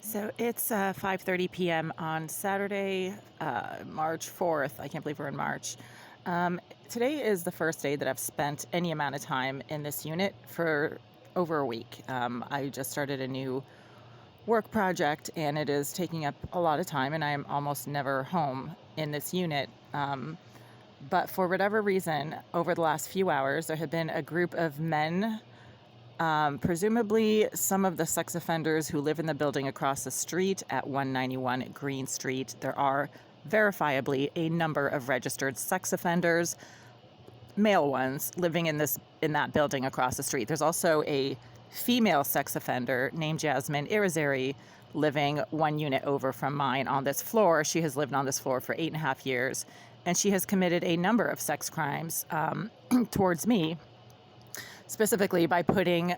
So it's 5:30 p.m. on Saturday, March 4th. I can't believe we're in March. Today is the first day that I've spent any amount of time in this unit for over a week. I just started a new work project and it is taking up a lot of time, and I'm almost never home in this unit. But for whatever reason, over the last few hours, there have been a group of men, presumably some of the sex offenders who live in the building across the street at 191 Green Street. There are verifiably a number of registered sex offenders, male ones, living in that building across the street. There's also a female sex offender named Jasmine Irizarry living one unit over from mine on this floor. She has lived on this floor for 8.5 years, and she has committed a number of sex crimes towards me, specifically by breaking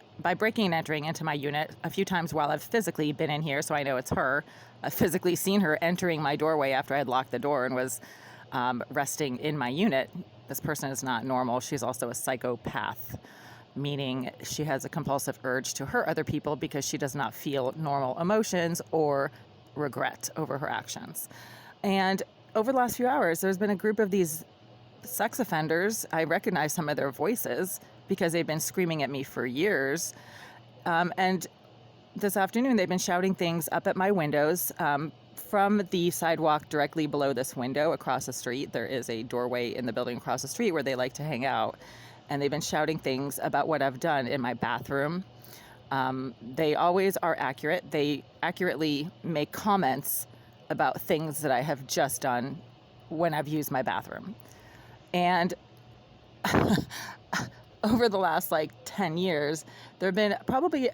and entering into my unit a few times while I've physically been in here, so I know it's her. I've physically seen her entering my doorway after I had locked the door and was resting in my unit. This person is not normal. She's also a psychopath, meaning she has a compulsive urge to hurt other people because she does not feel normal emotions or regret over her actions. And over the last few hours, there's been a group of these sex offenders. I recognize some of their voices because they've been screaming at me for years. And this afternoon, they've been shouting things up at my windows. From the sidewalk directly below this window across the street, there is a doorway in the building across the street where they like to hang out. And they've been shouting things about what I've done in my bathroom. They always are accurate. They accurately make comments about things that I have just done when I've used my bathroom. And over the last 10 years, there have been probably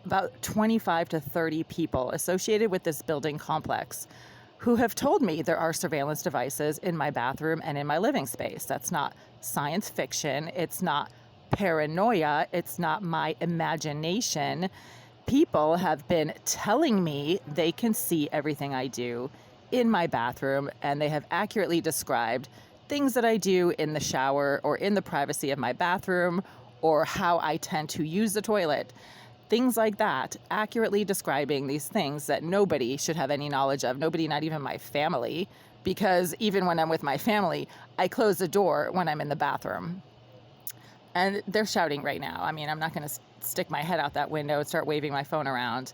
about 25 to 30 people associated with this building complex who have told me there are surveillance devices in my bathroom and in my living space. That's not science fiction. It's not paranoia. It's not my imagination. People have been telling me they can see everything I do in my bathroom, and they have accurately described things that I do in the shower or in the privacy of my bathroom, or how I tend to use the toilet. Things like that, accurately describing these things that nobody should have any knowledge of. Nobody, not even my family, because even when I'm with my family, I close the door when I'm in the bathroom. And they're shouting right now. I mean, I'm not going to stick my head out that window and start waving my phone around.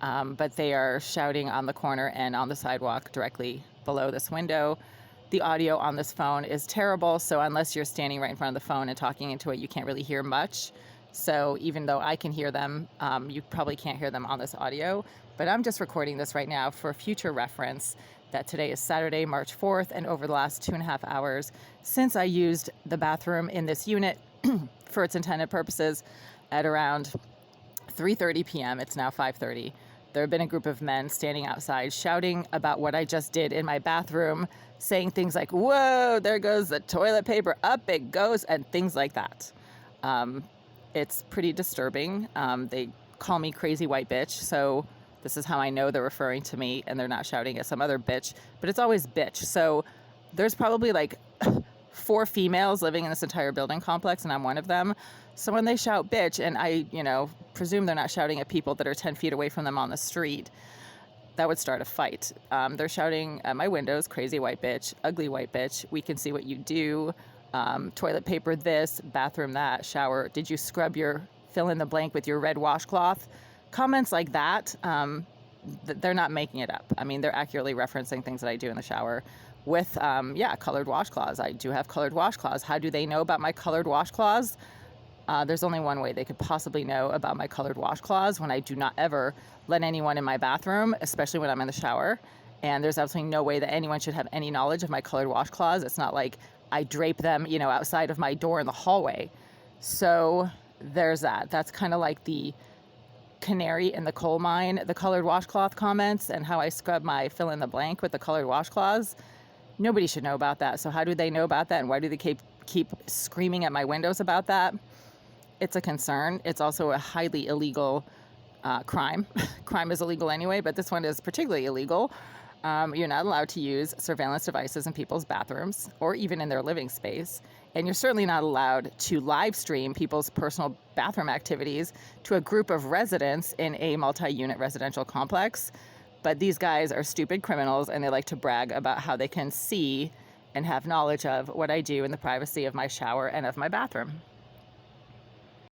But they are shouting on the corner and on the sidewalk directly below this window. The audio on this phone is terrible, so unless you're standing right in front of the phone and talking into it, you can't really hear much. So even though I can hear them, you probably can't hear them on this audio. But I'm just recording this right now for future reference that today is Saturday, March 4th, and over the last 2.5 hours since I used the bathroom in this unit for its intended purposes at around 3:30 p.m. It's now 5:30. There have been a group of men standing outside shouting about what I just did in my bathroom, saying things like, "Whoa, there goes the toilet paper, up it goes," and things like that. It's pretty disturbing. They call me crazy white bitch, so this is how I know they're referring to me and they're not shouting at some other bitch, but it's always bitch. So there's probably 4 females living in this entire building complex, and I'm one of them. So when they shout bitch, and I, presume they're not shouting at people that are 10 feet away from them on the street, that would start a fight. They're shouting at my windows, crazy white bitch, ugly white bitch, we can see what you do, toilet paper this, bathroom that, shower, did you scrub your fill in the blank with your red washcloth? Comments like that, they're not making it up. I mean, they're accurately referencing things that I do in the shower with, colored washcloths. I do have colored washcloths. How do they know about my colored washcloths? There's only one way they could possibly know about my colored washcloths: when I do not ever let anyone in my bathroom, especially when I'm in the shower. And there's absolutely no way that anyone should have any knowledge of my colored washcloths. It's not like I drape them, outside of my door in the hallway. So there's that. That's kind of like the canary in the coal mine, the colored washcloth comments, and how I scrub my fill in the blank with the colored washcloths. Nobody should know about that. So how do they know about that? And why do they keep screaming at my windows about that? It's a concern. It's also a highly illegal crime. Crime is illegal anyway, but this one is particularly illegal. You're not allowed to use surveillance devices in people's bathrooms or even in their living space. And you're certainly not allowed to live stream people's personal bathroom activities to a group of residents in a multi-unit residential complex. But these guys are stupid criminals, and they like to brag about how they can see and have knowledge of what I do in the privacy of my shower and of my bathroom.